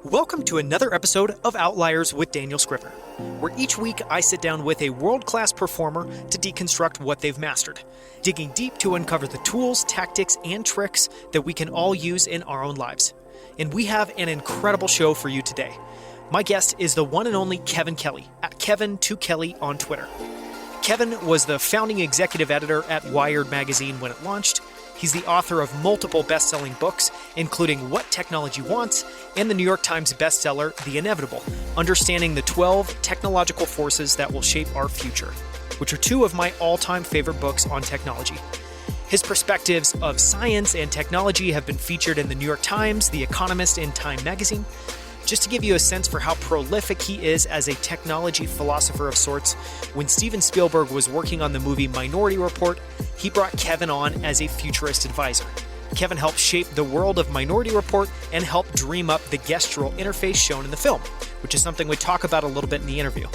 Welcome to another episode of Outliers with Daniel Scrivner, where each week I sit down with a world-class performer to deconstruct what they've mastered, digging deep to uncover the tools, tactics, and tricks that we can all use in our own lives. And we have an incredible show for you today. My guest is the one and only Kevin Kelly, at Kevin2Kelly on Twitter. Kevin was the founding executive editor at Wired magazine when it launched. He's the author of multiple best-selling books, including What Technology Wants and the New York Times bestseller, The Inevitable, Understanding the 12 Technological Forces That Will Shape Our Future, which are two of my all-time favorite books on technology. His perspectives of science and technology have been featured in the New York Times, The Economist, and Time magazine. Just to give you a sense for how prolific he is as a technology philosopher of sorts, when Steven Spielberg was working on the movie Minority Report, he brought Kevin on as a futurist advisor. Kevin helped shape the world of Minority Report and helped dream up the gestural interface shown in the film, which is something we talk about a little bit in the interview.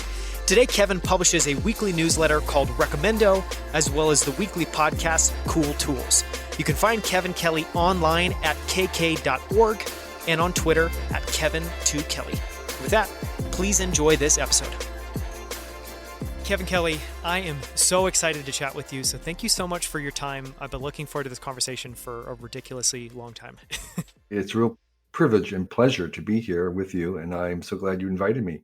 Today, Kevin publishes a weekly newsletter called Recomendo, as well as the weekly podcast Cool Tools. You can find Kevin Kelly online at kk.org and on Twitter at Kevin2Kelly. With that, please enjoy this episode. Kevin Kelly, I am so excited to chat with you, so thank you so much for your time. I've been looking forward to this conversation for a ridiculously long time. It's a real privilege and pleasure to be here with you, and I'm so glad you invited me.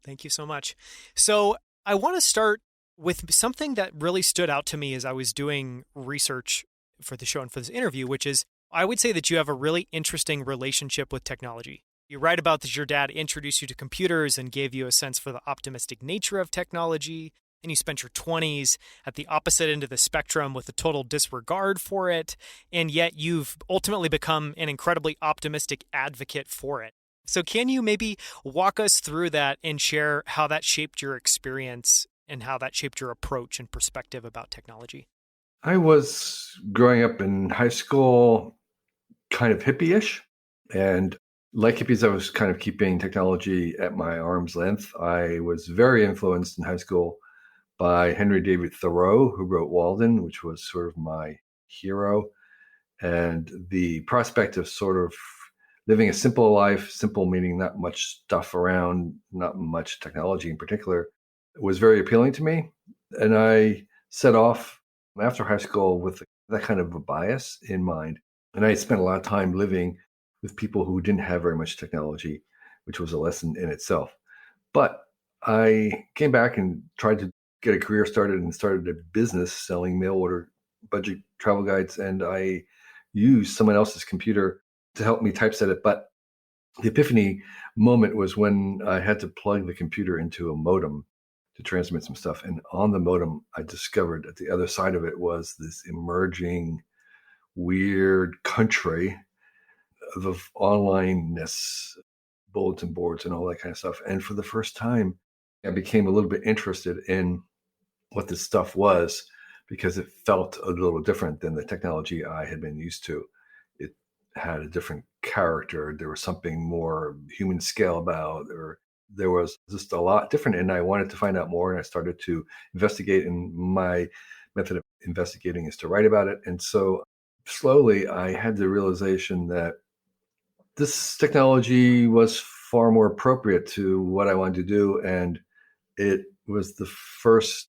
Thank you so much. So I want to start with something that really stood out to me as I was doing research for the show and for this interview, which is I would say that you have a really interesting relationship with technology. You write about that your dad introduced you to computers and gave you a sense for the optimistic nature of technology, and you spent your 20s at the opposite end of the spectrum with a total disregard for it, and yet you've ultimately become an incredibly optimistic advocate for it. So can you maybe walk us through that and share how that shaped your experience and how that shaped your approach and perspective about technology? I was growing up in high school, kind of hippie-ish, and like hippies, I was kind of keeping technology at my arm's length. I was very influenced in high school by Henry David Thoreau, who wrote Walden, which was sort of my hero. And the prospect of sort of living a simple life, simple meaning not much stuff around, not much technology in particular, was very appealing to me. And I set off after high school with that kind of a bias in mind. And I spent a lot of time living with people who didn't have very much technology, which was a lesson in itself. But I came back and tried to get a career started and started a business selling mail order budget travel guides. And I used someone else's computer to help me typeset it. But the epiphany moment was when I had to plug the computer into a modem to transmit some stuff. And on the modem, I discovered at the other side of it was this emerging weird country of onlineness, bulletin boards and all that kind of stuff. And for the first time, I became a little bit interested in what this stuff was because it felt a little different than the technology I had been used to. It had a different character. There was something more human scale about, or there was just a lot different. And I wanted to find out more. And I started to investigate. And my method of investigating is to write about it. And so slowly I had the realization that this technology was far more appropriate to what I wanted to do. And it was the first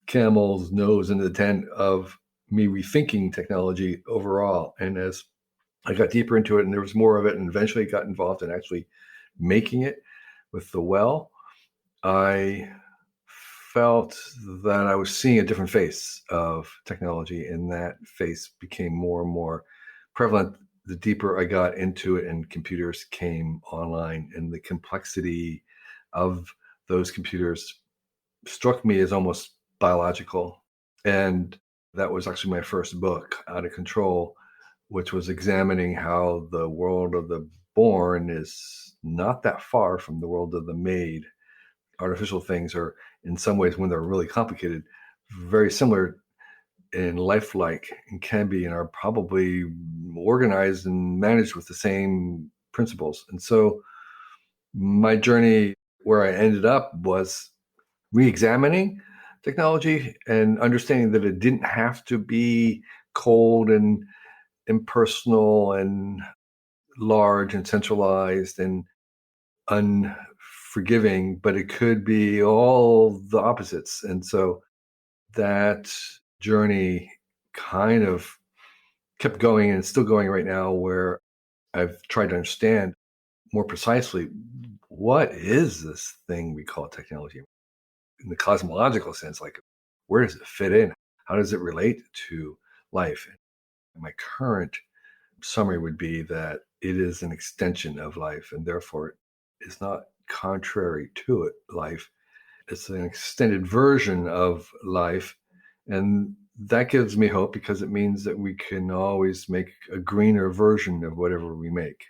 camel's nose into the tent of me rethinking technology overall. And as I got deeper into it and there was more of it and eventually got involved in actually making it with the well, I felt that I was seeing a different face of technology, and that face became more and more prevalent the deeper I got into it and computers came online, and the complexity of those computers struck me as almost biological. And that was actually my first book, Out of Control, which was examining how the world of the born is not that far from the world of the made. Artificial things are, in some ways, when they're really complicated, very similar and lifelike, and can be and are probably organized and managed with the same principles. And so my journey where I ended up was re-examining technology and understanding that it didn't have to be cold and impersonal and large and centralized, and unforgiving, but it could be all the opposites. And so that journey kind of kept going, and it's still going right now, where I've tried to understand more precisely what is this thing we call technology in the cosmological sense. Like, where does it fit in? How does it relate to life? And my current summary would be that it is an extension of life, and therefore it's not contrary to it, life. It's an extended version of life. And that gives me hope, because it means that we can always make a greener version of whatever we make.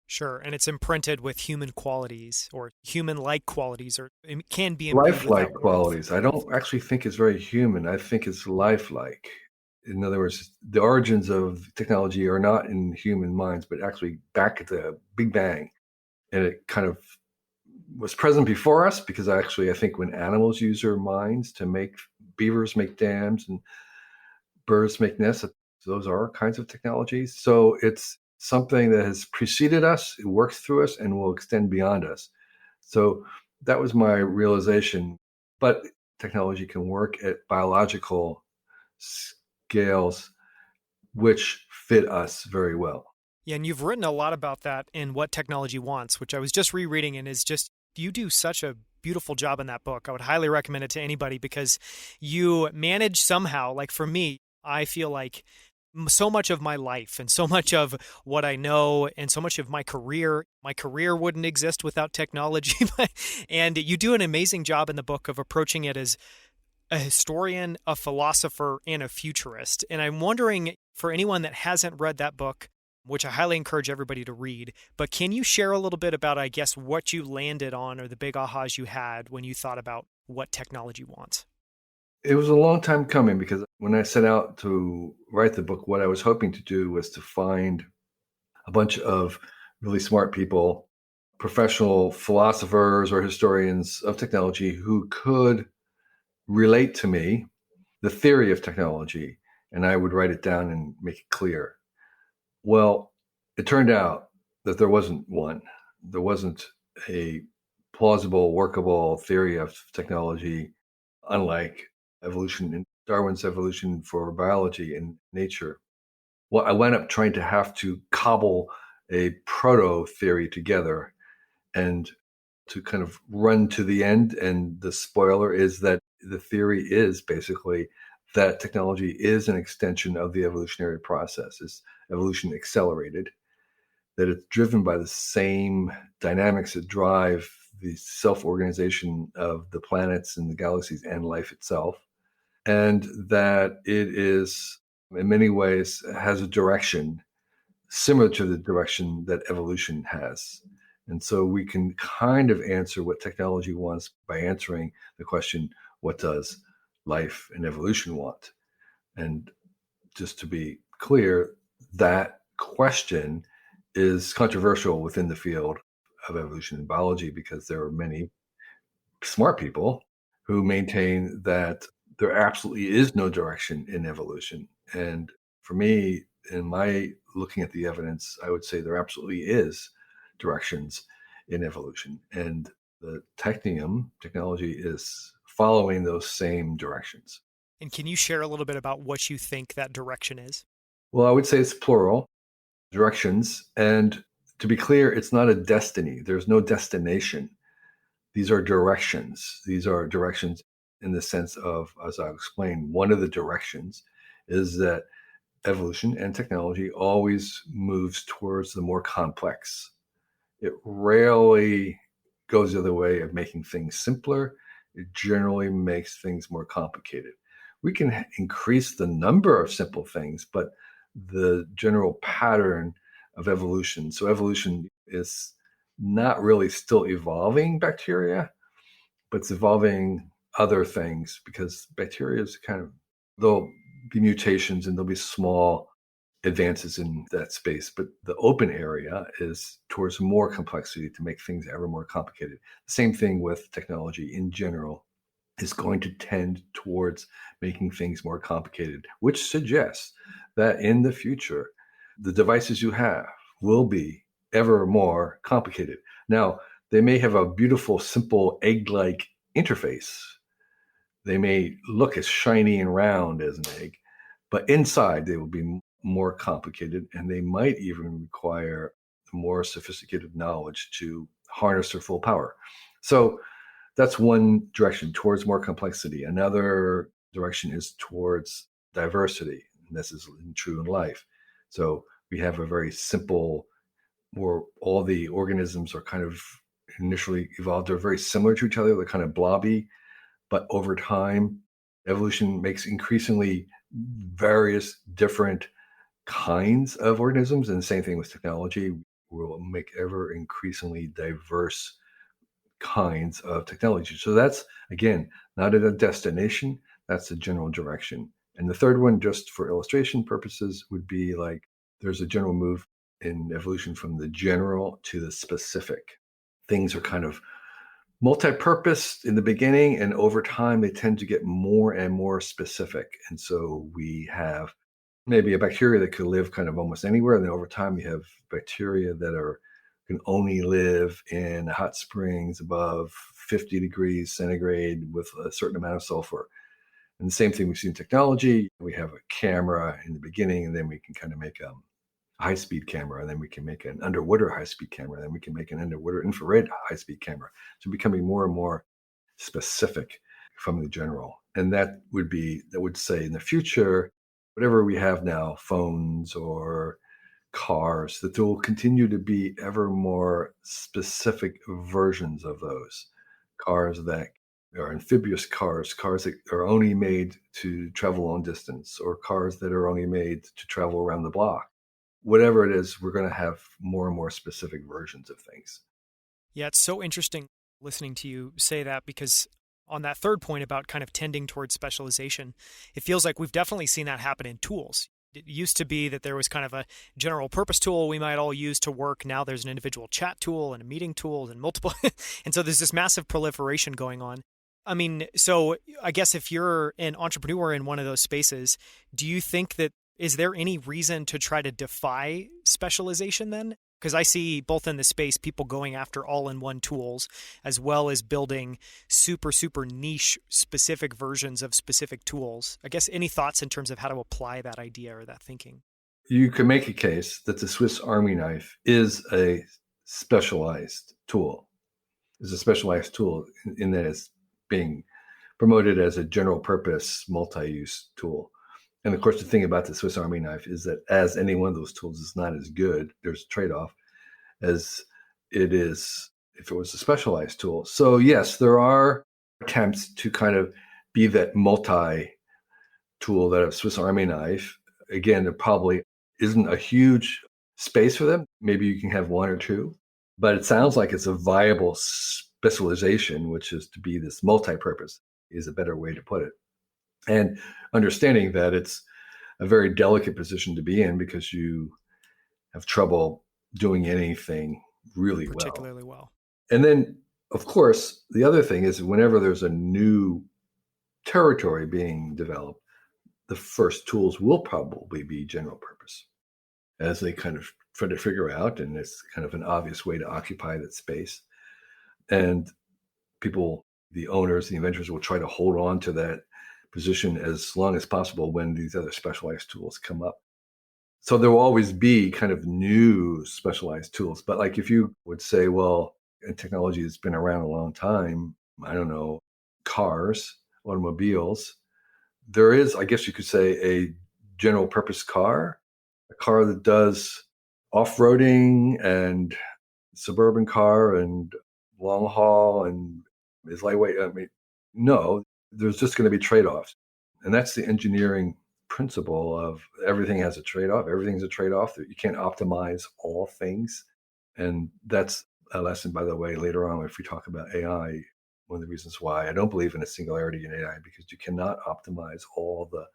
Sure, and it's imprinted with human qualities or human-like qualities, or it can be imbued with Lifelike that warmth. qualities. I don't actually think it's very human. I think it's lifelike. In other words, the origins of technology are not in human minds, but actually back at the Big Bang. And it kind of was present before us, because actually, I think when animals use their minds to make, beavers make dams and birds make nests, those are kinds of technologies. So it's something that has preceded us, it works through us, and will extend beyond us. So that was my realization. But technology can work at biological scales, which fit us very well. Yeah, and you've written a lot about that in What Technology Wants, which I was just rereading, and is just, you do such a beautiful job in that book. I would highly recommend it to anybody, because you manage somehow, like for me, I feel like so much of my life and so much of what I know and so much of my career wouldn't exist without technology. And you do an amazing job in the book of approaching it as a historian, a philosopher, and a futurist. And I'm wondering, for anyone that hasn't read that book, which I highly encourage everybody to read, but can you share a little bit about, I guess, what you landed on, or the big ahas you had when you thought about what technology wants? It was a long time coming, because when I set out to write the book, what I was hoping to do was to find a bunch of really smart people, professional philosophers or historians of technology, who could relate to me the theory of technology, and I would write it down and make it clear. Well, it turned out that there wasn't one. There wasn't a plausible, workable theory of technology, unlike evolution and Darwin's evolution for biology and nature. Well, I wound up trying to have to cobble a proto theory together, and to kind of run to the end. And the spoiler is that the theory is basically that technology is an extension of the evolutionary process, is evolution accelerated, that it's driven by the same dynamics that drive the self-organization of the planets and the galaxies and life itself, and that it is, in many ways, has a direction similar to the direction that evolution has. And so we can kind of answer what technology wants by answering the question, what does life and evolution want? And just to be clear, that question is controversial within the field of evolution and biology, because there are many smart people who maintain that there absolutely is no direction in evolution. And for me, in my looking at the evidence, I would say there absolutely is directions in evolution. And the technium, technology, is following those same directions. And can you share a little bit about what you think that direction is? Well, I would say it's plural, directions. And to be clear, it's not a destiny. There's no destination. These are directions. These are directions in the sense of, as I'll explain, one of the directions is that evolution and technology always moves towards the more complex. It rarely goes the other way of making things simpler. It generally makes things more complicated. We can increase the number of simple things, but the general pattern of evolution. So evolution is not really still evolving bacteria, but it's evolving other things, because bacteria is kind of, there'll be mutations and there'll be small advances in that space, but the open area is towards more complexity to make things ever more complicated. The same thing with technology in general is going to tend towards making things more complicated, which suggests that in the future, the devices you have will be ever more complicated. Now, They may have a beautiful, simple egg-like interface. They may look as shiny and round as an egg, but inside they will be more complicated, and they might even require more sophisticated knowledge to harness their full power. So that's one direction, towards more complexity. Another direction is towards diversity. And this is true in life. So we have a very simple, where all the organisms are kind of initially evolved. They're very similar to each other. They're kind of blobby, but over time, evolution makes increasingly various different kinds of organisms. And the same thing with technology. We'll make ever increasingly diverse kinds of technology. So that's, again, not at a destination, that's a general direction. And the third one, just for illustration purposes, would be like there's a general move in evolution from the general to the specific. Things are kind of multi-purpose in the beginning, and over time they tend to get more and more specific. And so we have maybe a bacteria that could live kind of almost anywhere, and then over time you have bacteria that can only live in hot springs above 50 degrees centigrade with a certain amount of sulfur. And the same thing we see in technology. We have a camera in the beginning, and then we can kind of make a high-speed camera, and then we can make an underwater high-speed camera, and then we can make an underwater infrared high-speed camera. So becoming more and more specific from the general. And that would say in the future, whatever we have now, phones or cars, that there will continue to be ever more specific versions of those cars that are amphibious cars that are only made to travel long distance, or cars that are only made to travel around the block. Whatever it is, we're going to have more and more specific versions of things. Yeah, it's so interesting listening to you say that, because on that third point about kind of tending towards specialization, it feels like we've definitely seen that happen in tools. It used to be that there was kind of a general purpose tool we might all use to work. Now there's an individual chat tool and a meeting tool and multiple. And so there's this massive proliferation going on. I mean, so I guess if you're an entrepreneur in one of those spaces, do you think that, is there any reason to try to defy specialization then? Because I see both in the space people going after all-in-one tools, as well as building super, super niche specific versions of specific tools. I guess any thoughts in terms of how to apply that idea or that thinking? You can make a case that the Swiss Army knife is a specialized tool. It's a specialized tool in that it's being promoted as a general purpose multi-use tool. And of course, the thing about the Swiss Army knife is that as any one of those tools is not as good, there's a trade-off, as it is if it was a specialized tool. So yes, there are attempts to kind of be that multi-tool, that a Swiss Army knife. Again, there probably isn't a huge space for them. Maybe you can have one or two, but it sounds like it's a viable specialization, which is to be this multi-purpose, is a better way to put it. And understanding that it's a very delicate position to be in, because you have trouble doing anything really particularly well. And then, of course, the other thing is whenever there's a new territory being developed, the first tools will probably be general purpose, as they kind of try to figure out, and it's kind of an obvious way to occupy that space. And people, the owners, the inventors, will try to hold on to that position as long as possible when these other specialized tools come up. So there will always be kind of new specialized tools. But like if you would say, well, technology has been around a long time, I don't know, cars, automobiles, there is, I guess you could say, a general purpose car, a car that does off-roading and suburban car and long haul and is lightweight. I mean, no, there's just going to be trade-offs. And that's the engineering principle of everything has a trade-off. Everything's a trade-off. You can't optimize all things. And that's a lesson, by the way, later on if we talk about AI. One of the reasons why I don't believe in a singularity in AI, because you cannot optimize all the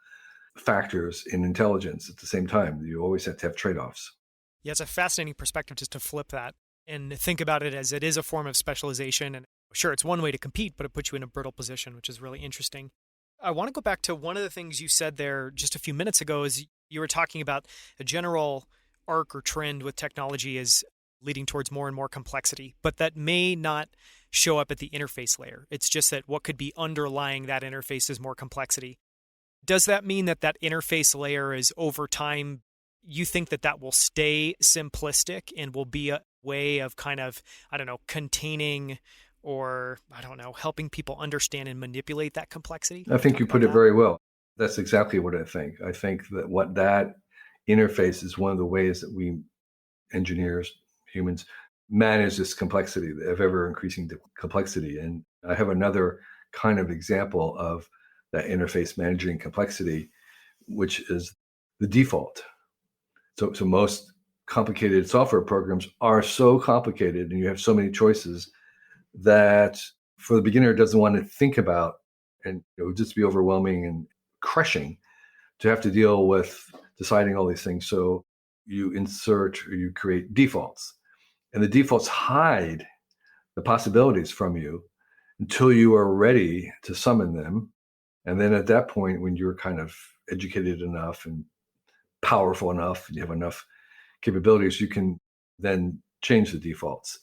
factors in intelligence at the same time. You always have to have trade-offs. Yeah, it's a fascinating perspective just to flip that and think about it as it is a form of specialization. And sure, it's one way to compete, but it puts you in a brittle position, which is really interesting. I want to go back to one of the things you said there just a few minutes ago, is you were talking about a general arc or trend with technology is leading towards more and more complexity, but that may not show up at the interface layer. It's just that what could be underlying that interface is more complexity. Does that mean that that interface layer is over time, you think that that will stay simplistic and will be a way of kind of, I don't know, containing or, I don't know, helping people understand and manipulate that complexity? I think Talk you about put it that. very well. That's exactly what I think. I think that what that interface is one of the ways that we engineers, humans, manage this complexity of ever increasing complexity. And I have another kind of example of that interface managing complexity, which is the default. So most complicated software programs are so complicated and you have so many choices that for the beginner doesn't want to think about, and it would just be overwhelming and crushing to have to deal with deciding all these things. So you insert or you create defaults, and the defaults hide the possibilities from you until you are ready to summon them. And then at that point, when you're kind of educated enough and powerful enough, and you have enough capabilities, you can then change the defaults.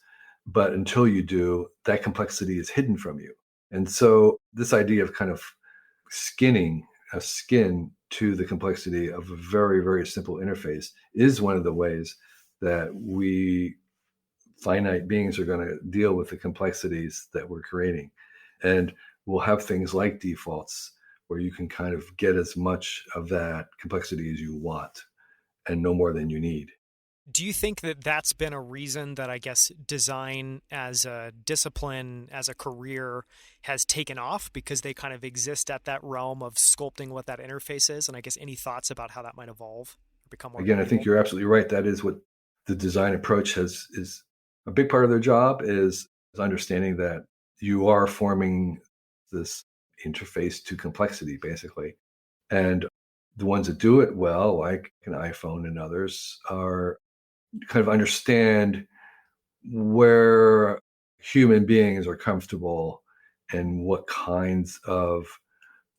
But until you do, that complexity is hidden from you. And so this idea of kind of skinning a skin to the complexity of a very, very simple interface is one of the ways that we finite beings are going to deal with the complexities that we're creating. And we'll have things like defaults where you can kind of get as much of that complexity as you want and no more than you need. Do you think that that's been a reason that I guess design as a discipline, as a career, has taken off because they kind of exist at that realm of sculpting what that interface is? And I guess any thoughts about how that might evolve or become more Again, I think valuable? you're absolutely right. That is what the design approach is a big part of their job is understanding that you are forming this interface to complexity, basically. And the ones that do it well, like an iPhone and others, are kind of understand where human beings are comfortable and what kinds of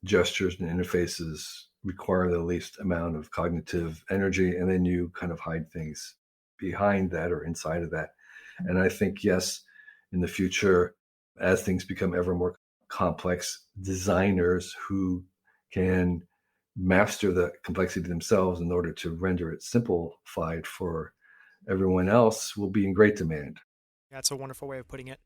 gestures and interfaces require the least amount of cognitive energy. And then you kind of hide things behind that or inside of that. And I think, yes, in the future, as things become ever more complex, designers who can master the complexity themselves in order to render it simplified for everyone else will be in great demand. That's a wonderful way of putting it.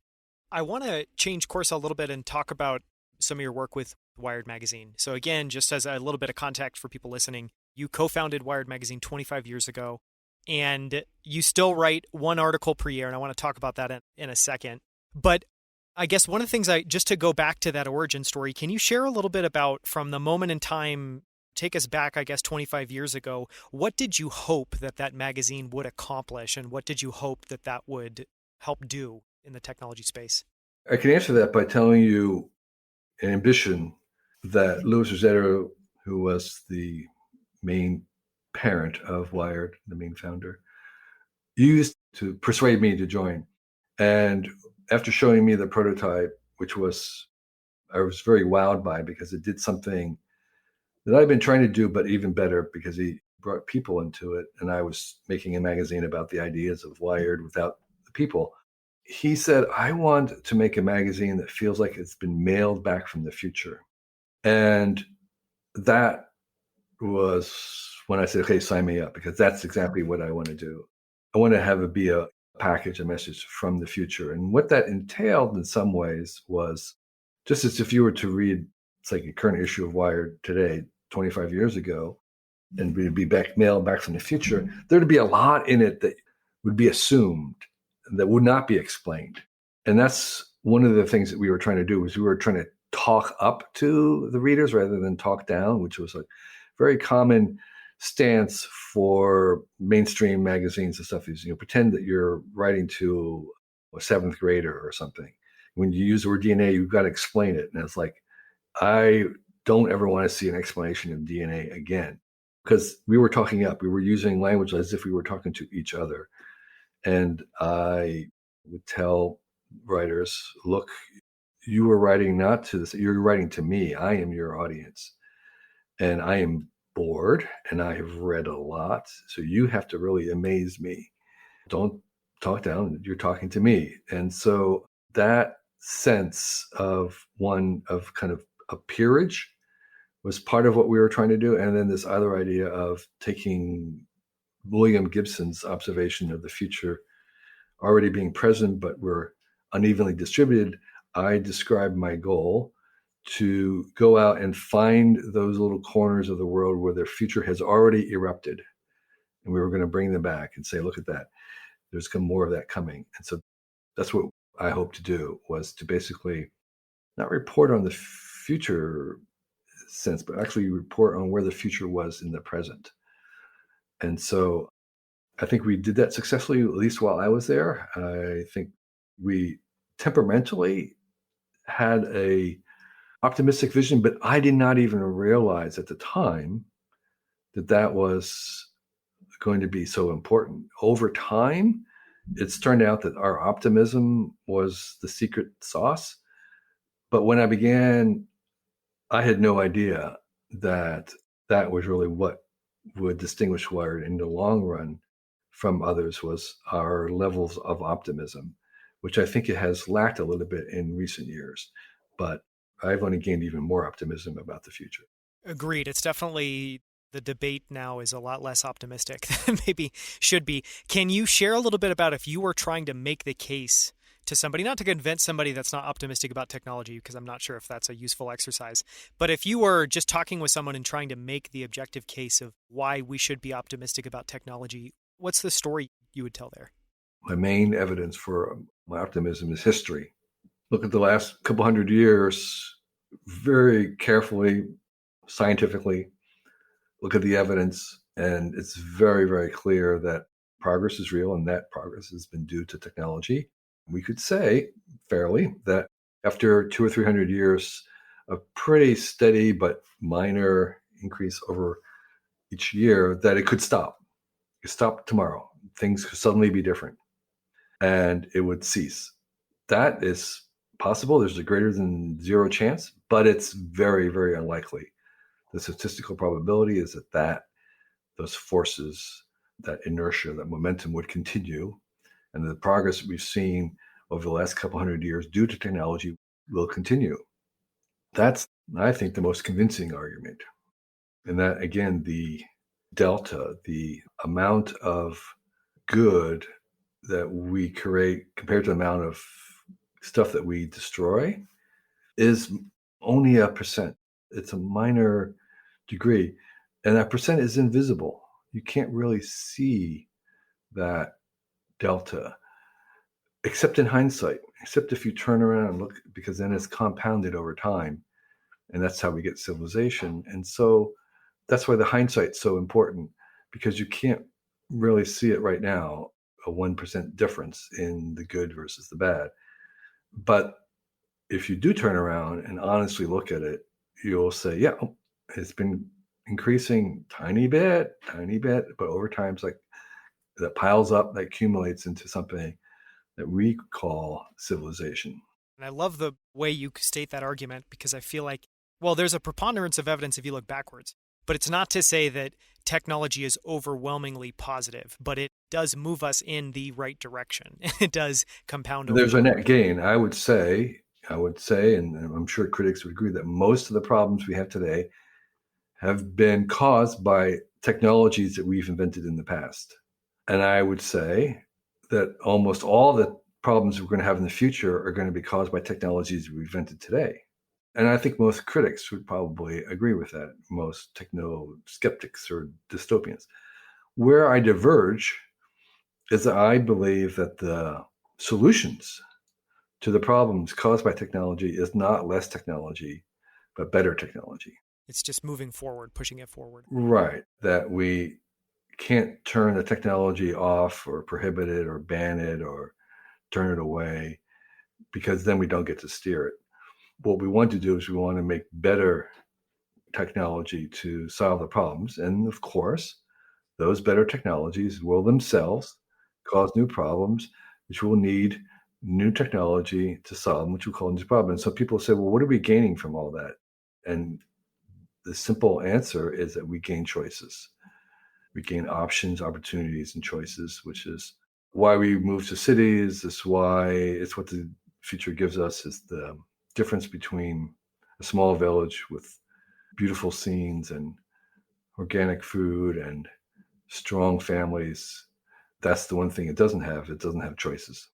I want to change course a little bit and talk about some of your work with Wired Magazine. So, again, just as a little bit of context for people listening, you co founded Wired Magazine 25 years ago, and you still write one article per year. And I want to talk about that in a second. But I guess one of the things just to go back to that origin story, can you share a little bit about from the moment in time, take us back, I guess, 25 years ago, what did you hope that that magazine would accomplish? And what did you hope that that would help do in the technology space? I can answer that by telling you an ambition that Louis Rossetto, who was the main parent of Wired, the main founder, used to persuade me to join. And after showing me the prototype, which I was very wowed by because it did something that I'd been trying to do, but even better because he brought people into it. And I was making a magazine about the ideas of Wired without the people. He said, I want to make a magazine that feels like it's been mailed back from the future. And that was when I said, okay, sign me up, because that's exactly what I want to do. I want to have it be a package, a message from the future. And what that entailed in some ways was just as if you were to read, it's like a current issue of Wired today, 25 years ago, and we'd be mailed back from the future, there'd be a lot in it that would be assumed, that would not be explained. And that's one of the things that we were trying to do, was we were trying to talk up to the readers rather than talk down, which was a very common stance for mainstream magazines and stuff. Is, pretend that you're writing to a seventh grader or something. When you use the word DNA, you've got to explain it. And it's like, I don't ever want to see an explanation of DNA again, because we were talking up. We were using language as if we were talking to each other. And I would tell writers, look, you are writing not to this, you're writing to me. I am your audience. And I am bored and I have read a lot. So you have to really amaze me. Don't talk down, you're talking to me. And so that sense of kind of a peerage was part of what we were trying to do. And then this other idea of taking William Gibson's observation of the future already being present, but we're unevenly distributed. I described my goal to go out and find those little corners of the world where their future has already erupted. And we were going to bring them back and say, look at that. There's more of that coming. And so that's what I hope to do, was to basically not report on the future sense, but actually report on where the future was in the present. And so I think we did that successfully, at least while I was there. I think we temperamentally had a optimistic vision, but I did not even realize at the time that that was going to be so important. Over time, it's turned out that our optimism was the secret sauce. But when I began, I had no idea that that was really what would distinguish Wired in the long run from others, was our levels of optimism, which I think it has lacked a little bit in recent years. But I've only gained even more optimism about the future. Agreed. It's definitely, the debate now is a lot less optimistic than maybe should be. Can you share a little bit about, if you were trying to make the case to somebody, not to convince somebody that's not optimistic about technology, because I'm not sure if that's a useful exercise, but if you were just talking with someone and trying to make the objective case of why we should be optimistic about technology, what's the story you would tell there? My main evidence for my optimism is history. Look at the last couple hundred years very carefully, scientifically, look at the evidence, and it's very, very clear that progress is real, and that progress has been due to technology. We could say fairly that after 200 or 300 years of pretty steady but minor increase over each year, that it could stop. It could stop tomorrow. Things could suddenly be different, and it would cease. That is possible. There's a greater than zero chance, but it's very, very unlikely. The statistical probability is that those forces, that inertia, that momentum would continue, and the progress we've seen over the last couple hundred years due to technology will continue. That's, I think, the most convincing argument. And that, again, the delta, the amount of good that we create compared to the amount of stuff that we destroy, is only a percent. It's a minor degree. And that percent is invisible. You can't really see that delta, except in hindsight, except if you turn around and look, because then it's compounded over time. And that's how we get civilization. And so that's why the hindsight's so important, because you can't really see it right now, a 1% difference in the good versus the bad. But if you do turn around and honestly look at it, you'll say, yeah, it's been increasing tiny bit, but over time, it's like that piles up, that accumulates into something that we call civilization. And I love the way you state that argument, because I feel like, well, there's a preponderance of evidence if you look backwards, but it's not to say that technology is overwhelmingly positive, but it does move us in the right direction. It does compound over. There's a net gain. I would say, and I'm sure critics would agree, that most of the problems we have today have been caused by technologies that we've invented in the past. And I would say that almost all the problems we're going to have in the future are going to be caused by technologies we invented today. And I think most critics would probably agree with that, most techno skeptics or dystopians. Where I diverge is that I believe that the solutions to the problems caused by technology is not less technology, but better technology. It's just moving forward, pushing it forward. Right. That we can't turn the technology off or prohibit it or ban it or turn it away, because then we don't get to steer it. What we want to do is we want to make better technology to solve the problems. And of course, those better technologies will themselves cause new problems, which will need new technology to solve, which will cause new problems. So people say, well, what are we gaining from all that? And the simple answer is that we gain choices. We gain options, opportunities, and choices, which is why we move to cities. It's why it's what the future gives us is the difference between a small village with beautiful scenes and organic food and strong families. That's the one thing it doesn't have. It doesn't have choices.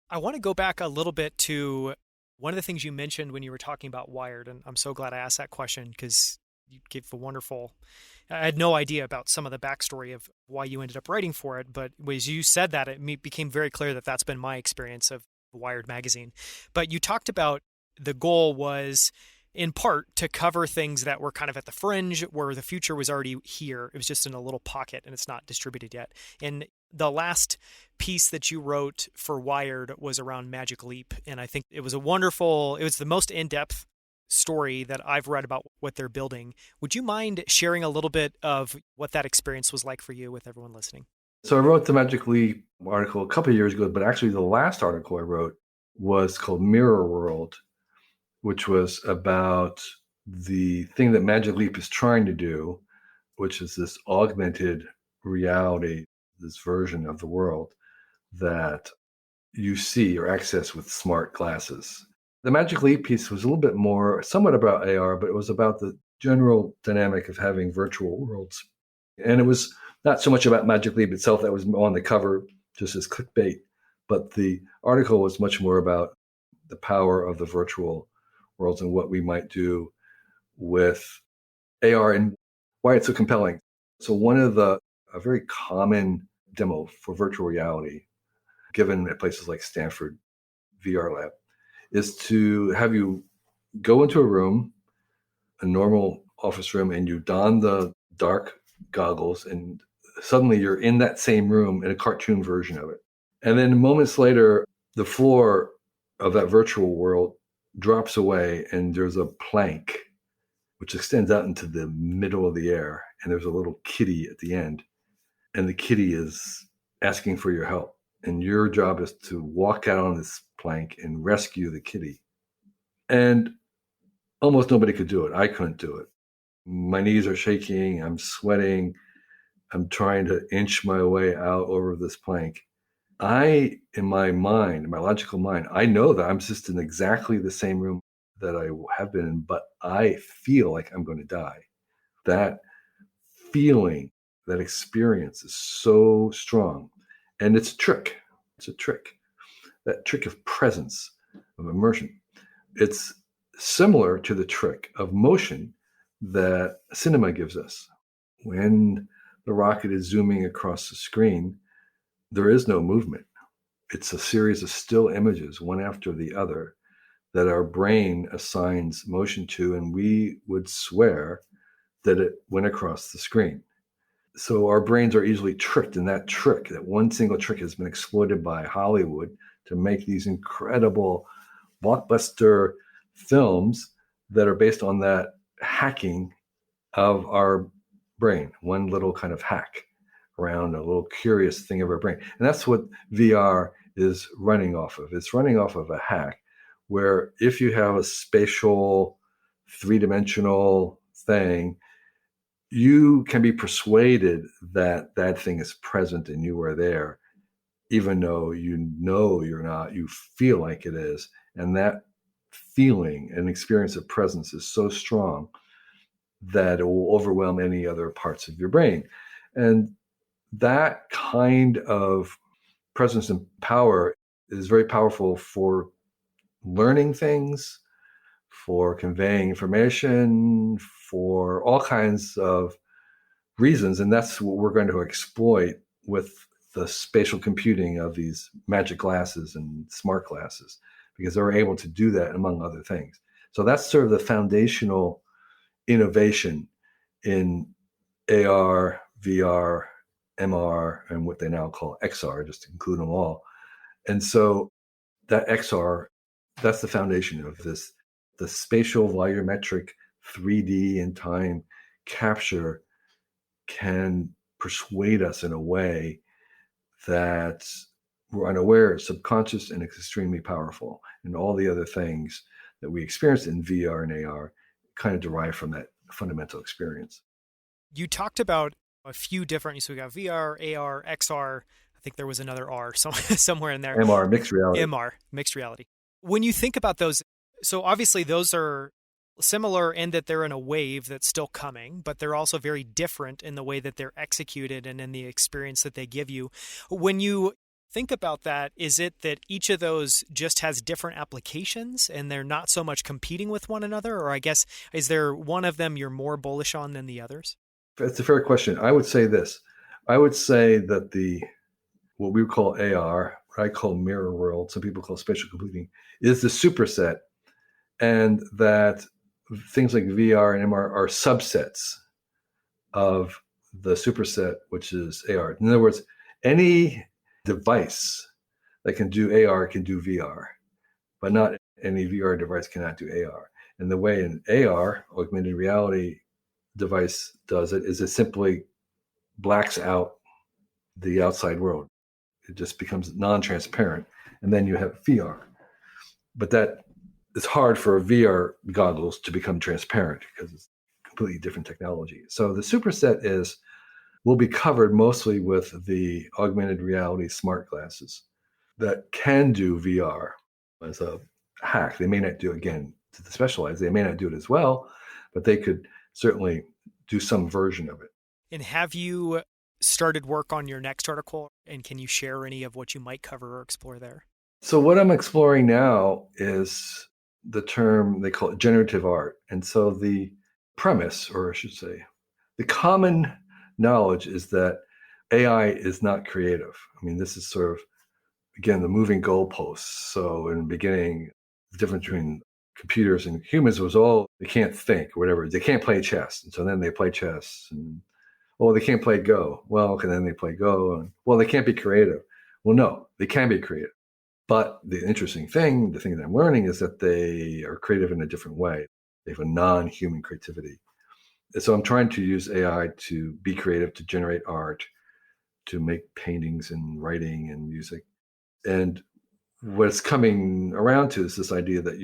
I want to go back a little bit to one of the things you mentioned when you were talking about Wired, and I'm so glad I asked that question because you gave a wonderful. I had no idea about some of the backstory of why you ended up writing for it, but as you said that, it became very clear that that's been my experience of Wired magazine. But you talked about the goal was in part to cover things that were kind of at the fringe where the future was already here. It was just in a little pocket and it's not distributed yet. And the last piece that you wrote for Wired was around Magic Leap. And I think it was it was the most in-depth story that I've read about what they're building. Would you mind sharing a little bit of what that experience was like for you with everyone listening? So I wrote the Magic Leap article a couple of years ago, but actually the last article I wrote was called Mirror World, which was about the thing that Magic Leap is trying to do, which is this augmented reality, this version of the world that you see or access with smart glasses. The Magic Leap piece was a little bit more, somewhat about AR, but it was about the general dynamic of having virtual worlds. And it was not so much about Magic Leap itself that was on the cover just as clickbait, but the article was much more about the power of the virtual worlds and what we might do with AR and why it's so compelling. So a very common demo for virtual reality given at places like Stanford VR Lab is to have you go into a room, a normal office room, and you don the dark goggles, and suddenly you're in that same room in a cartoon version of it. And then moments later, the floor of that virtual world drops away, and there's a plank which extends out into the middle of the air, and there's a little kitty at the end, and the kitty is asking for your help. And your job is to walk out on this plank and rescue the kitty. And almost nobody could do it. I couldn't do it. My knees are shaking. I'm sweating. I'm trying to inch my way out over this plank. In my mind, in my logical mind, I know that I'm just in exactly the same room that I have been in, but I feel like I'm going to die. That feeling, that experience is so strong. And it's a trick. It's a trick. That trick of presence, of immersion. It's similar to the trick of motion that cinema gives us. When the rocket is zooming across the screen, there is no movement. It's a series of still images, one after the other, that our brain assigns motion to, and we would swear that it went across the screen. So our brains are easily tricked, and that one single trick has been exploited by Hollywood to make these incredible blockbuster films that are based on that hacking of our brain, one little kind of hack around a little curious thing of our brain. And that's what VR is running off of. It's running off of a hack where if you have a spatial, three-dimensional thing, you can be persuaded that that thing is present and you are there, even though you know you're not, you feel like it is. And that feeling and experience of presence is so strong that it will overwhelm any other parts of your brain. And that kind of presence and power is very powerful for learning things, for conveying information, for all kinds of reasons. And that's what we're going to exploit with the spatial computing of these magic glasses and smart glasses, because they're able to do that among other things. So that's sort of the foundational innovation in AR, VR, MR, and what they now call XR, just to include them all. And so that XR, that's the foundation of this, the spatial volumetric 3D and time capture can persuade us in a way that we're unaware, subconscious, and extremely powerful. And all the other things that we experience in VR and AR kind of derive from that fundamental experience. You talked about a few different, so we got VR, AR, XR, I think there was another R somewhere in there. MR, mixed reality. MR, mixed reality. When you think about those, so obviously those are similar in that they're in a wave that's still coming, but they're also very different in the way that they're executed and in the experience that they give you. When you think about that, is it that each of those just has different applications and they're not so much competing with one another? Or I guess, is there one of them you're more bullish on than the others? That's a fair question. I would say this. I would say that what we would call AR, what I call mirror world, some people call spatial computing, is the superset, and that things like VR and MR are subsets of the superset, which is AR. In other words, any device that can do AR can do VR, but not any VR device cannot do AR. And the way an AR, augmented reality device, does it is it simply blacks out the outside world. It just becomes non-transparent, and then you have VR. But that it's hard for VR goggles to become transparent because it's completely different technology. So the superset will be covered mostly with the augmented reality smart glasses that can do VR as a hack. They may not do, again, to the specialized, they may not do it as well, but they could certainly do some version of it. And have you started work on your next article? And can you share any of what you might cover or explore there? So what I'm exploring now is the term, they call it generative art. And so the premise, or I should say, the common knowledge is that AI is not creative. I mean, this is sort of, again, the moving goalposts. So in the beginning, the difference between computers and humans was, they can't think or whatever. They can't play chess. And so then they play chess. And, they can't play Go. Well, okay, then they play Go. And, they can't be creative. Well, no, they can be creative. But the interesting thing, the thing that I'm learning is that they are creative in a different way. They have a non-human creativity. And so I'm trying to use AI to be creative, to generate art, to make paintings and writing and music. And what's coming around to is this idea that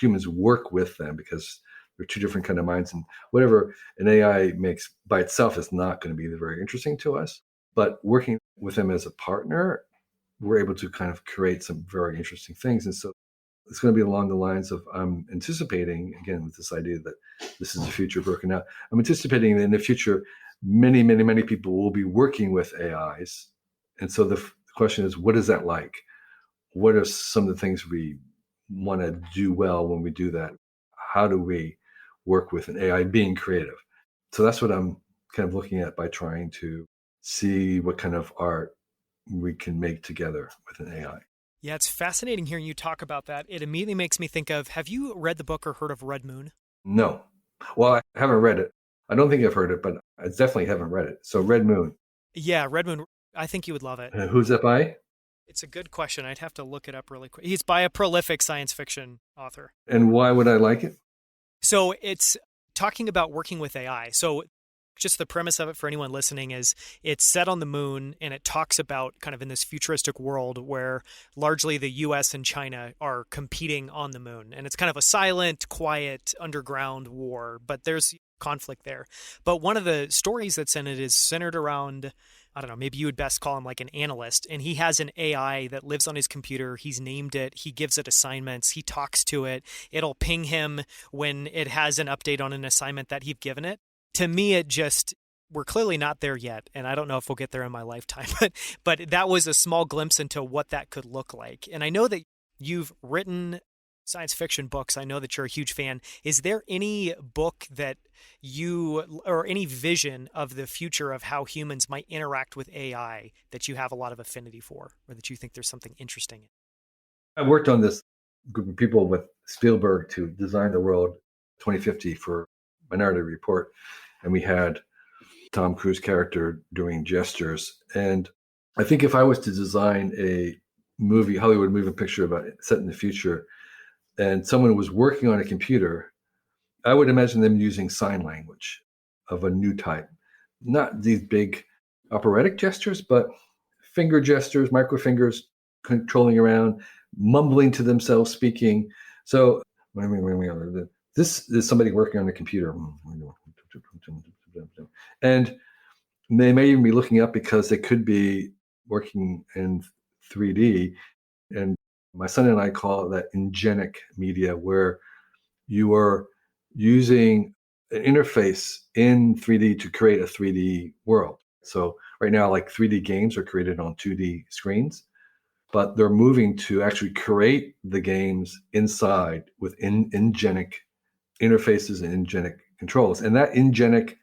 humans work with them because they're two different kind of minds. And whatever an AI makes by itself is not going to be very interesting to us. But working with them as a partner, we're able to kind of create some very interesting things. And so it's going to be along the lines of, I'm anticipating, again, with this idea that this is the future broken out, I'm anticipating that in the future, many, many, many people will be working with AIs. And so the question is, what is that like? What are some of the things we want to do well when we do that? How do we work with an AI being creative? So that's what I'm kind of looking at by trying to see what kind of art we can make together with an AI. Yeah, it's fascinating hearing you talk about that. It immediately makes me think of, have you read the book or heard of Red Moon? No. Well, I haven't read it. I don't think I've heard it, but I definitely haven't read it. So Red Moon. Yeah, Red Moon. I think you would love it. Who's that by? It's a good question. I'd have to look it up really quick. He's by a prolific science fiction author. And why would I like it? So it's talking about working with AI. So just the premise of it for anyone listening is it's set on the moon, and it talks about kind of in this futuristic world where largely the US and China are competing on the moon. And it's kind of a silent, quiet, underground war, but there's conflict there. But one of the stories that's in it is centered around, I don't know, maybe you would best call him like an analyst. And he has an AI that lives on his computer. He's named it. He gives it assignments. He talks to it. It'll ping him when it has an update on an assignment that he've given it. To me, we're clearly not there yet, and I don't know if we'll get there in my lifetime, but that was a small glimpse into what that could look like. And I know that you've written science fiction books. I know that you're a huge fan. Is there any book that or any vision of the future of how humans might interact with AI that you have a lot of affinity for, or that you think there's something interesting in? I worked on this group of people with Spielberg to design the world 2050 for Minority Report. And we had Tom Cruise character doing gestures. And I think if I was to design a Hollywood moving picture about it set in the future, and someone was working on a computer, I would imagine them using sign language of a new type. Not these big operatic gestures, but finger gestures, micro fingers controlling around, mumbling to themselves, speaking. So this is somebody working on a computer. And they may even be looking up because they could be working in 3D. And my son and I call that ingenic media, where you are using an interface in 3D to create a 3D world. So right now, like 3D games are created on 2D screens, but they're moving to actually create the games inside with ingenic interfaces and ingenic controls. And that ingenic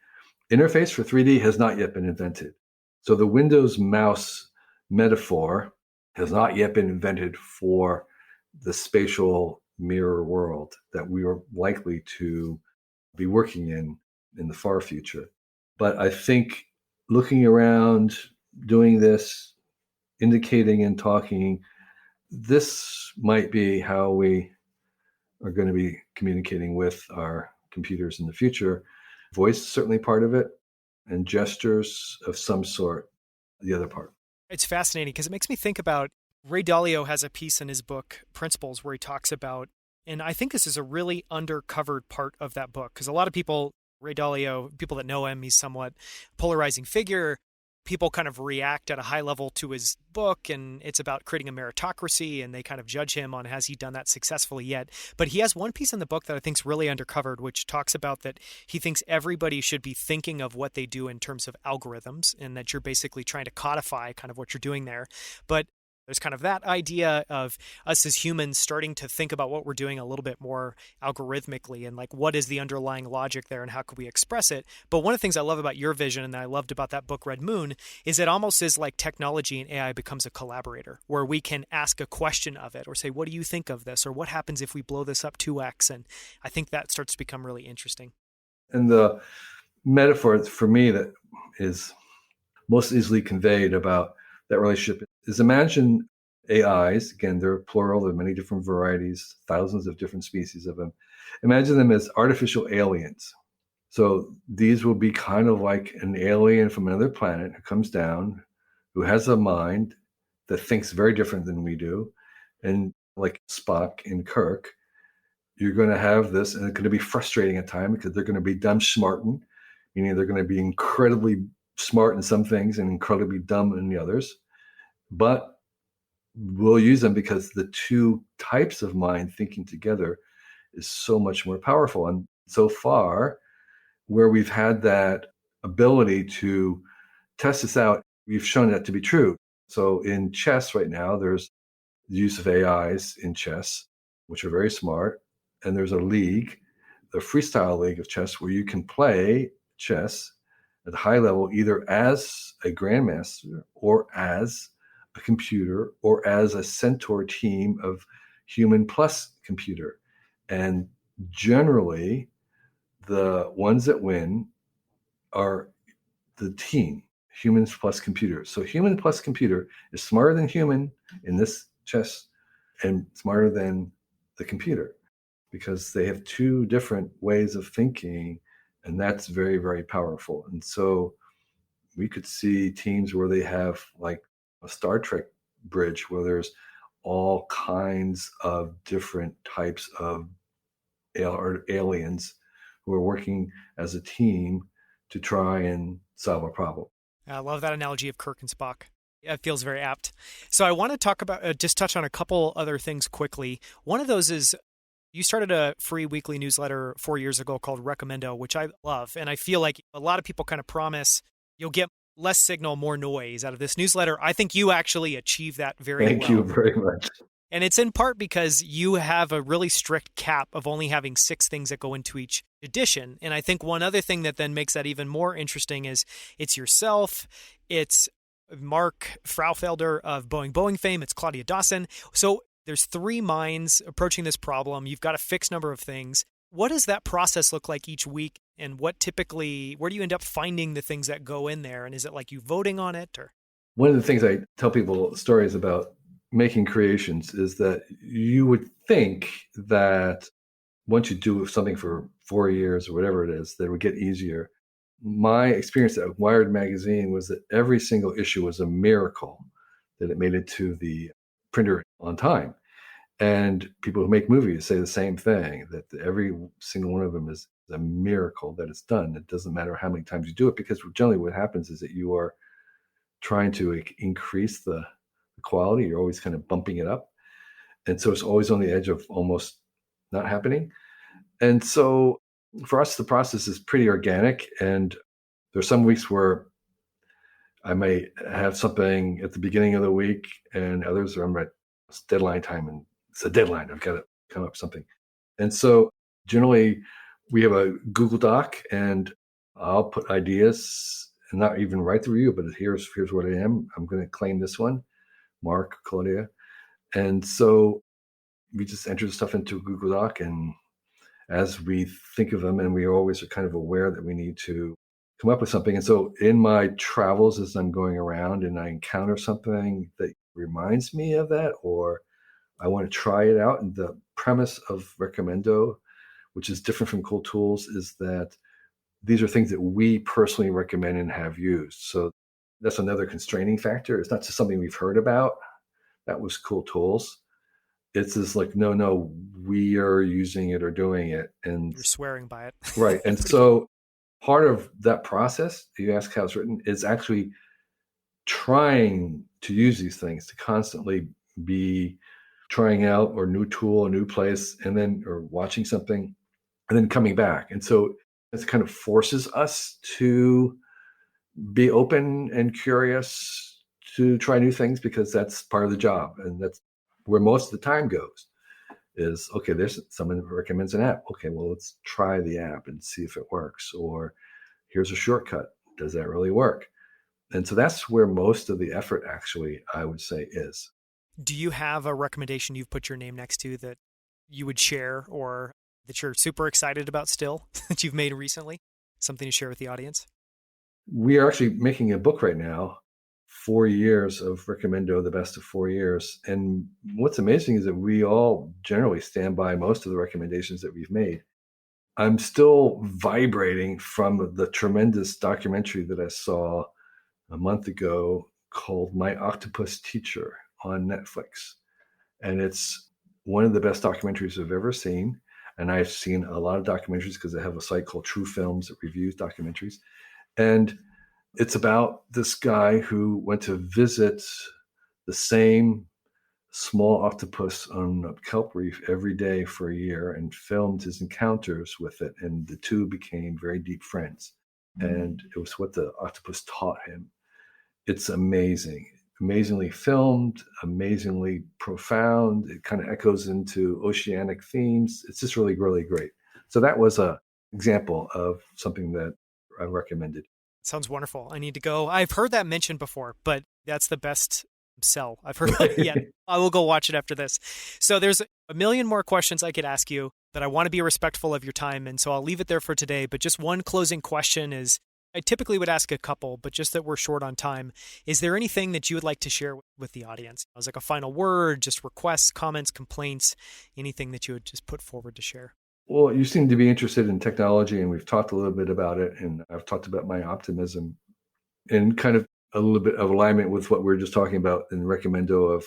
interface for 3D has not yet been invented. So the Windows mouse metaphor has not yet been invented for the spatial mirror world that we are likely to be working in the far future. But I think looking around, doing this, indicating and talking, this might be how we are going to be communicating with our computers in the future. Voice is certainly part of it, and gestures of some sort, the other part. It's fascinating because it makes me think about Ray Dalio has a piece in his book, Principles, where he talks about, and I think this is a really undercovered part of that book because a lot of people, Ray Dalio, people that know him, he's somewhat polarizing figure. People kind of react at a high level to his book, and it's about creating a meritocracy, and they kind of judge him on has he done that successfully yet. But he has one piece in the book that I think is really undercovered, which talks about that he thinks everybody should be thinking of what they do in terms of algorithms, and that you're basically trying to codify kind of what you're doing there. But there's kind of that idea of us as humans starting to think about what we're doing a little bit more algorithmically and like what is the underlying logic there and how could we express it. But one of the things I love about your vision and that I loved about that book, Red Moon, is it almost is like technology and AI becomes a collaborator where we can ask a question of it or say, what do you think of this? Or what happens if we blow this up 2x? And I think that starts to become really interesting. And the metaphor for me that is most easily conveyed about that relationship is imagine AIs. Again, they're plural. There are many different varieties, thousands of different species of them. Imagine them as artificial aliens. So these will be kind of like an alien from another planet who comes down, who has a mind that thinks very different than we do. And like Spock in Kirk, you're going to have this, and it's going to be frustrating at times because they're going to be dumb smarten, meaning they're going to be incredibly smart in some things and incredibly dumb in the others. But we'll use them because the two types of mind thinking together is so much more powerful. And so far, where we've had that ability to test this out, we've shown that to be true. So in chess right now, there's the use of AIs in chess, which are very smart. And there's a league, the freestyle league of chess, where you can play chess at a high level, either as a grandmaster or as a computer or as a centaur team of human plus computer. And generally, the ones that win are the team, humans plus computer. So human plus computer is smarter than human in this chess and smarter than the computer because they have two different ways of thinking, and that's very, very powerful. And so we could see teams where they have like a Star Trek bridge where there's all kinds of different types of aliens who are working as a team to try and solve a problem. I love that analogy of Kirk and Spock. It feels very apt. So I want to talk about, just touch on a couple other things quickly. One of those is you started a free weekly newsletter 4 years ago called Recomendo, which I love. And I feel like a lot of people kind of promise you'll get less signal, more noise out of this newsletter. I think you actually achieve that very well. Thank you very much. And it's in part because you have a really strict cap of only having 6 things that go into each edition. And I think one other thing that then makes that even more interesting is it's yourself, it's Mark Fraufelder of Boeing fame, it's Claudia Dawson. So there's 3 minds approaching this problem. You've got a fixed number of things. What does that process look like each week? And where do you end up finding the things that go in there? And is it like you voting on it? Or one of the things I tell people stories about making creations is that you would think that once you do something for 4 years or whatever it is, that it would get easier. My experience at Wired magazine was that every single issue was a miracle that it made it to the printer on time. And people who make movies say the same thing, that every single one of them is a miracle that it's done. It doesn't matter how many times you do it, because generally what happens is that you are trying to increase the quality. You're always kind of bumping it up. And so it's always on the edge of almost not happening. And so for us, the process is pretty organic. And there's some weeks where I may have something at the beginning of the week, and others are I'm at it's deadline time, and it's a deadline. I've got to come up with something. And so generally, we have a Google Doc, and I'll put ideas and not even write the review, but here's what I am. I'm going to claim this one, Mark, Claudia. And so we just enter the stuff into Google Doc, and as we think of them, and we always are kind of aware that we need to come up with something. And so in my travels, as I'm going around and I encounter something that reminds me of that, or I want to try it out. And the premise of Recomendo, which is different from Cool Tools, is that these are things that we personally recommend and have used. So that's another constraining factor. It's not just something we've heard about. That was Cool Tools. It's just like, no, we are using it or doing it. And you're swearing by it. Right. And so part of that process, you ask how it's written, is actually trying to use these things, to constantly be trying out or new tool, a new place, and then or watching something and then coming back. And so it kind of forces us to be open and curious to try new things, because that's part of the job. And that's where most of the time goes, is, okay, there's someone who recommends an app. Okay, well, let's try the app and see if it works. Or here's a shortcut. Does that really work? And so that's where most of the effort, actually, I would say, is. Do you have a recommendation you've put your name next to that you would share, or that you're super excited about still, that you've made recently? Something to share with the audience? We are actually making a book right now, 4 years of Recomendo, the best of 4 years. And what's amazing is that we all generally stand by most of the recommendations that we've made. I'm still vibrating from the tremendous documentary that I saw a month ago called My Octopus Teacher on Netflix. And it's one of the best documentaries I've ever seen. And I've seen a lot of documentaries because I have a site called True Films that reviews documentaries. And it's about this guy who went to visit the same small octopus on a kelp reef every day for a year and filmed his encounters with it. And the two became very deep friends. And it was what the octopus taught him. It's amazing, amazingly filmed, amazingly profound. It kind of echoes into oceanic themes. It's just really, really great. So that was an example of something that I recommended. Sounds wonderful. I need to go. I've heard that mentioned before, but that's the best sell I've heard of yet. I will go watch it after this. So there's a million more questions I could ask you, but I want to be respectful of your time. And so I'll leave it there for today. But just one closing question is, I typically would ask a couple, but just that we're short on time. Is there anything that you would like to share with the audience? As like a final word, just requests, comments, complaints, anything that you would just put forward to share? Well, you seem to be interested in technology, and we've talked a little bit about it, and I've talked about my optimism and kind of a little bit of alignment with what we were just talking about in Recomendo of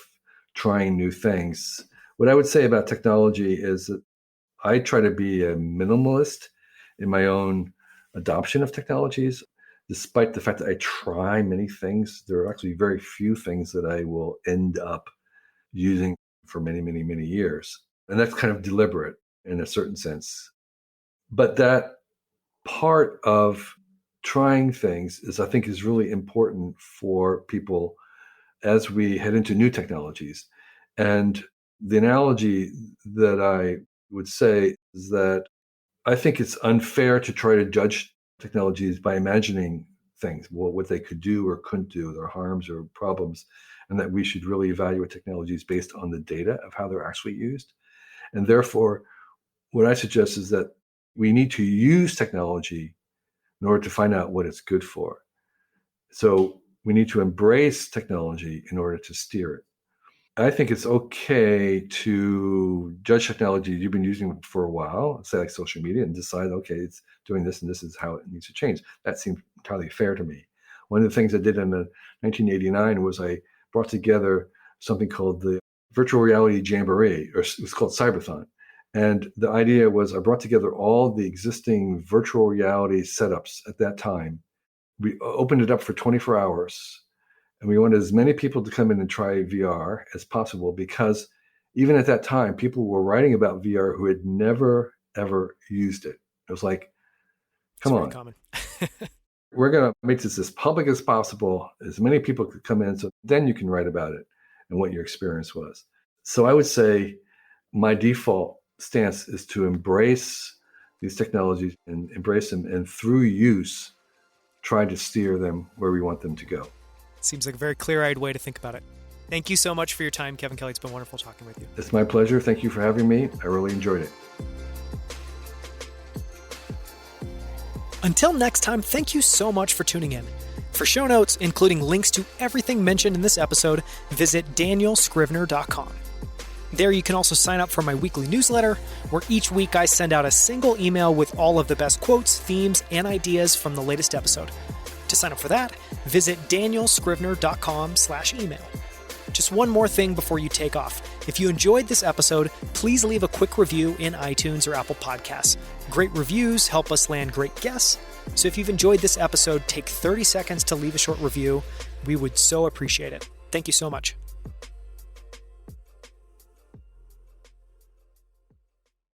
trying new things. What I would say about technology is that I try to be a minimalist in my own adoption of technologies. Despite the fact that I try many things, there are actually very few things that I will end up using for many, many, many years. And that's kind of deliberate in a certain sense. But that part of trying things I think is really important for people as we head into new technologies. And the analogy that I would say is that I think it's unfair to try to judge technologies by imagining things, what they could do or couldn't do, their harms or problems, and that we should really evaluate technologies based on the data of how they're actually used. And therefore, what I suggest is that we need to use technology in order to find out what it's good for. So we need to embrace technology in order to steer it. I think it's okay to judge technology you've been using for a while, say like social media, and decide, okay, it's doing this and this is how it needs to change. That seems entirely fair to me. One of the things I did in 1989 was I brought together something called the Virtual Reality Jamboree, or it was called Cyberthon. And the idea was I brought together all the existing virtual reality setups at that time. We opened it up for 24 hours. And we wanted as many people to come in and try VR as possible, because even at that time, people were writing about VR who had never, ever used it. It was like, come on, common. we're going to make this as public as possible. As many people could come in, so then you can write about it and what your experience was. So I would say my default stance is to embrace these technologies and embrace them, and through use, try to steer them where we want them to go. Seems like a very clear-eyed way to think about it. Thank you so much for your time, Kevin Kelly. It's been wonderful talking with you. It's my pleasure. Thank you for having me. I really enjoyed it. Until next time, thank you so much for tuning in. For show notes, including links to everything mentioned in this episode, visit danielscrivner.com. There you can also sign up for my weekly newsletter, where each week I send out a single email with all of the best quotes, themes, and ideas from the latest episode. To sign up for that, visit danielscrivner.com/email. Just one more thing before you take off. If you enjoyed this episode, please leave a quick review in iTunes or Apple Podcasts. Great reviews help us land great guests. So if you've enjoyed this episode, take 30 seconds to leave a short review. We would so appreciate it. Thank you so much.